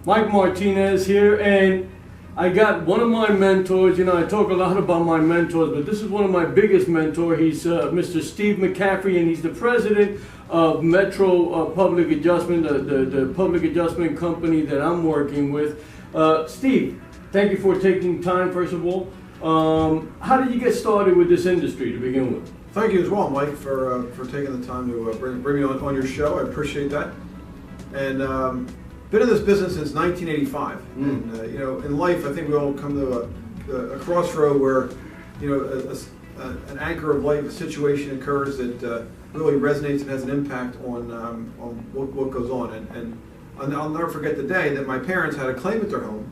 Mike Martinez here, and I got one of my mentors. You know, I talk a lot about my mentors, but this is one of my biggest mentors. He's Mr. Steve McCaffrey, and he's the president of Metro Public Adjustment, the public adjustment company that I'm working with. Steve, thank you for taking time, first of all. How did you get started with this industry to begin with? Thank you as well, Mike, for taking the time to bring me on your show. I appreciate that. And been in this business since 1985. And you know, in life, I think we all come to a crossroad where, you know, an anchor of life, a situation occurs that really resonates and has an impact on what goes on. And I'll never forget the day that my parents had a claim at their home,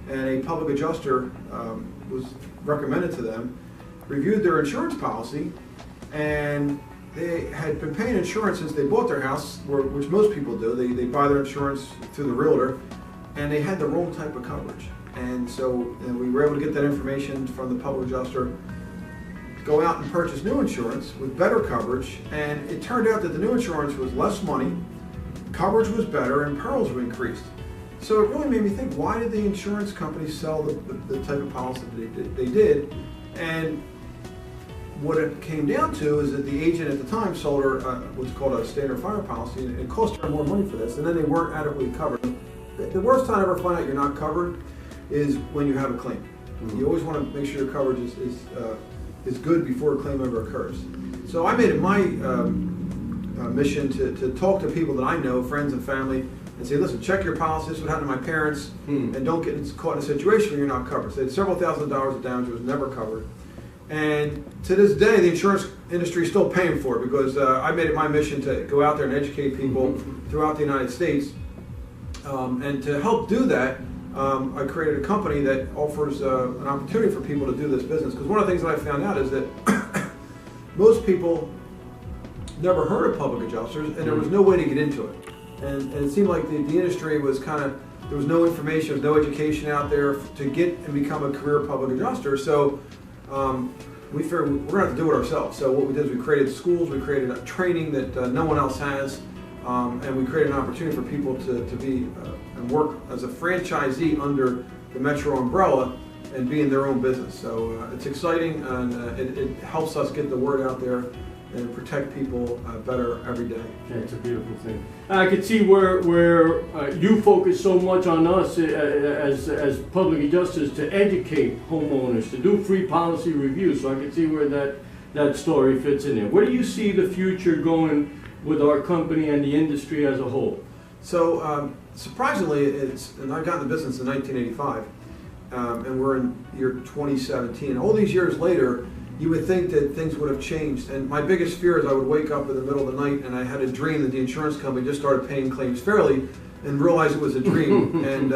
and a public adjuster was recommended to them, reviewed their insurance policy, and they had been paying insurance since they bought their house, which most people do. They buy their insurance through the realtor, and they had the wrong type of coverage. And so we were able to get that information from the public adjuster, go out and purchase new insurance with better coverage, and it turned out that the new insurance was less money, coverage was better, and perils were increased. So it really made me think, why did the insurance companies sell the type of policy that they did? And what it came down to is that the agent at the time sold her what's called a standard fire policy, and it cost her more money for this, and then they weren't adequately covered. The worst time to ever find out you're not covered is when you have a claim. You always want to make sure your coverage is good before a claim ever occurs. So I made it my mission to talk to people that I know, friends and family, and say, listen, check your policy. This is what happened to my parents, and don't get caught in a situation where you're not covered. So they had several $1,000s of damage that was never covered. And to this day, the insurance industry is still paying for it, because I made it my mission to go out there and educate people throughout the United States. And to help do that, I created a company that offers an opportunity for people to do this business. Because one of the things that I found out is that most people never heard of public adjusters, and there was no way to get into it. And it seemed like the industry was there was no information, there was no education out there to get and become a career public adjuster. So we figured we're going to have to do it ourselves. So what we did is we created schools, we created a training that no one else has, and we created an opportunity for people to be and work as a franchisee under the Metro umbrella and be in their own business. So it's exciting, and it helps us get the word out there and protect people better every day. Yeah, it's a beautiful thing. I could see where you focus so much on us as public adjusters to educate homeowners, to do free policy reviews. So I can see where that story fits in there. Where do you see the future going with our company and the industry as a whole? So surprisingly, and I got in the business in 1985, and we're in year 2017. All these years later, you would think that things would have changed. And my biggest fear is I would wake up in the middle of the night and I had a dream that the insurance company just started paying claims fairly, and realize it was a dream. And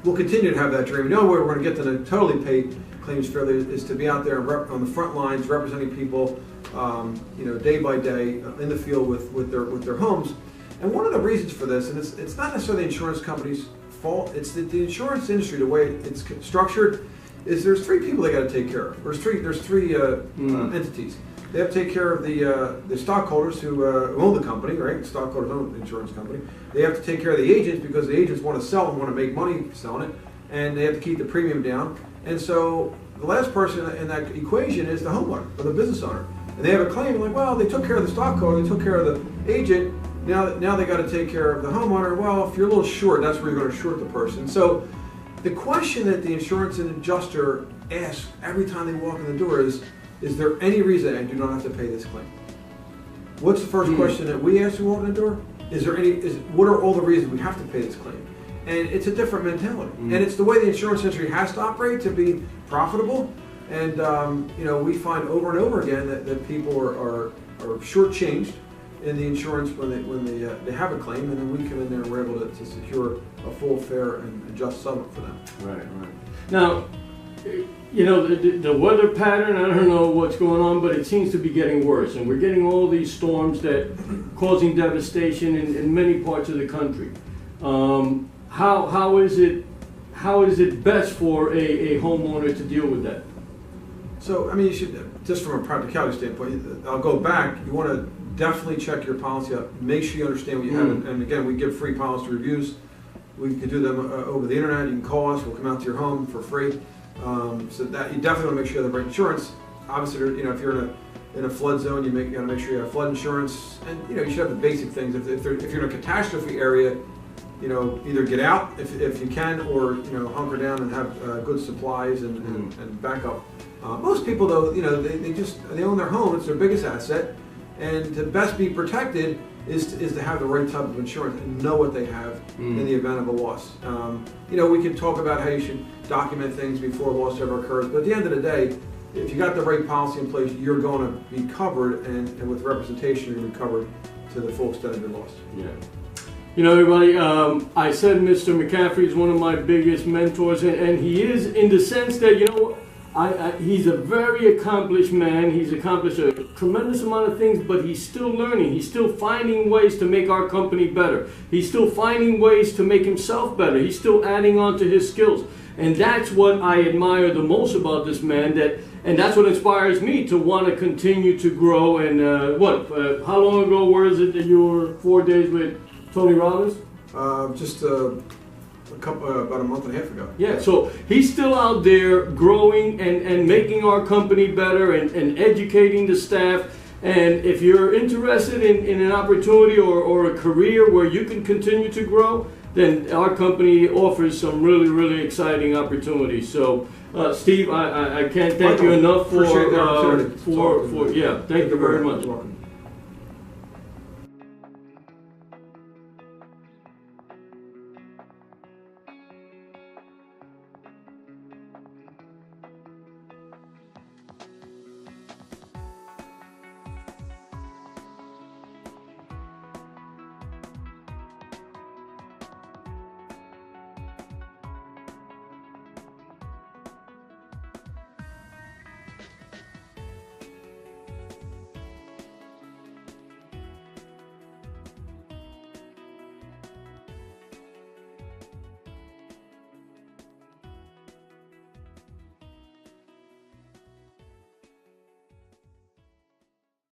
we'll continue to have that dream. The only way we're going to get them to totally pay claims fairly is to be out there on the front lines representing people, you know, day by day in the field with their homes. And one of the reasons for this, and it's not necessarily the insurance company's fault, it's that the insurance industry, the way it's structured, is there's three people they got to take care of. There's three entities. They have to take care of the stockholders who own the company, right? The stockholders own the insurance company. They have to take care of the agents, because the agents want to sell and want to make money selling it, and they have to keep the premium down. And so the last person in that equation is the homeowner or the business owner. And they have a claim, like, well, they took care of the stockholder, they took care of the agent. Now they got to take care of the homeowner. Well, if you're a little short, that's where you're going to short the person. So the question that the insurance adjuster asks every time they walk in the door is there any reason I do not have to pay this claim? What's the first question that we ask when we walk in the door? What are all the reasons we have to pay this claim? And it's a different mentality. And it's the way the insurance industry has to operate to be profitable. And you know, we find over and over again that people are shortchanged in the insurance when they have a claim, and then we come in there and we're able to secure a full, fair, and just settlement for them. Right. Now, you know, the weather pattern, I don't know what's going on, but it seems to be getting worse, and we're getting all these storms that causing devastation in many parts of the country. How is it best for a homeowner to deal with that? So, I mean, you should, just from a practicality standpoint, I'll go back. You want to definitely check your policy out. Make sure you understand what you have. And again, we give free policy reviews. We can do them over the internet. You can call us. We'll come out to your home for free. So that you definitely want to make sure you have the right insurance. Obviously, if you're in a flood zone, you got to make sure you have flood insurance, and you should have the basic things. If you're in a catastrophe area, either get out if you can, or hunker down and have good supplies and backup. Most people, though, they own their home. It's their biggest asset, and to best be protected is to have the right type of insurance and know what they have in the event of a loss. We can talk about how you should document things before a loss ever occurs, but at the end of the day, if you got the right policy in place, you're going to be covered, and with representation, you're going to be covered to the full extent of your loss. Yeah. Everybody, I said Mr. McCaffrey is one of my biggest mentors, and he is in the sense that, he's a very accomplished man. He's accomplished a tremendous amount of things, but he's still learning. He's still finding ways to make our company better. He's still finding ways to make himself better. He's still adding on to his skills. And that's what I admire the most about this man, and that's what inspires me to want to continue to grow. And how long ago was it that you were 4 days with Tony Robbins? Just about a month and a half ago. Yeah, so he's still out there growing and making our company better and educating the staff. And if you're interested in an opportunity or a career where you can continue to grow, then our company offers some really, really exciting opportunities. So, Steve, I can't thank you enough Appreciate the opportunity. thank you very much. You're welcome.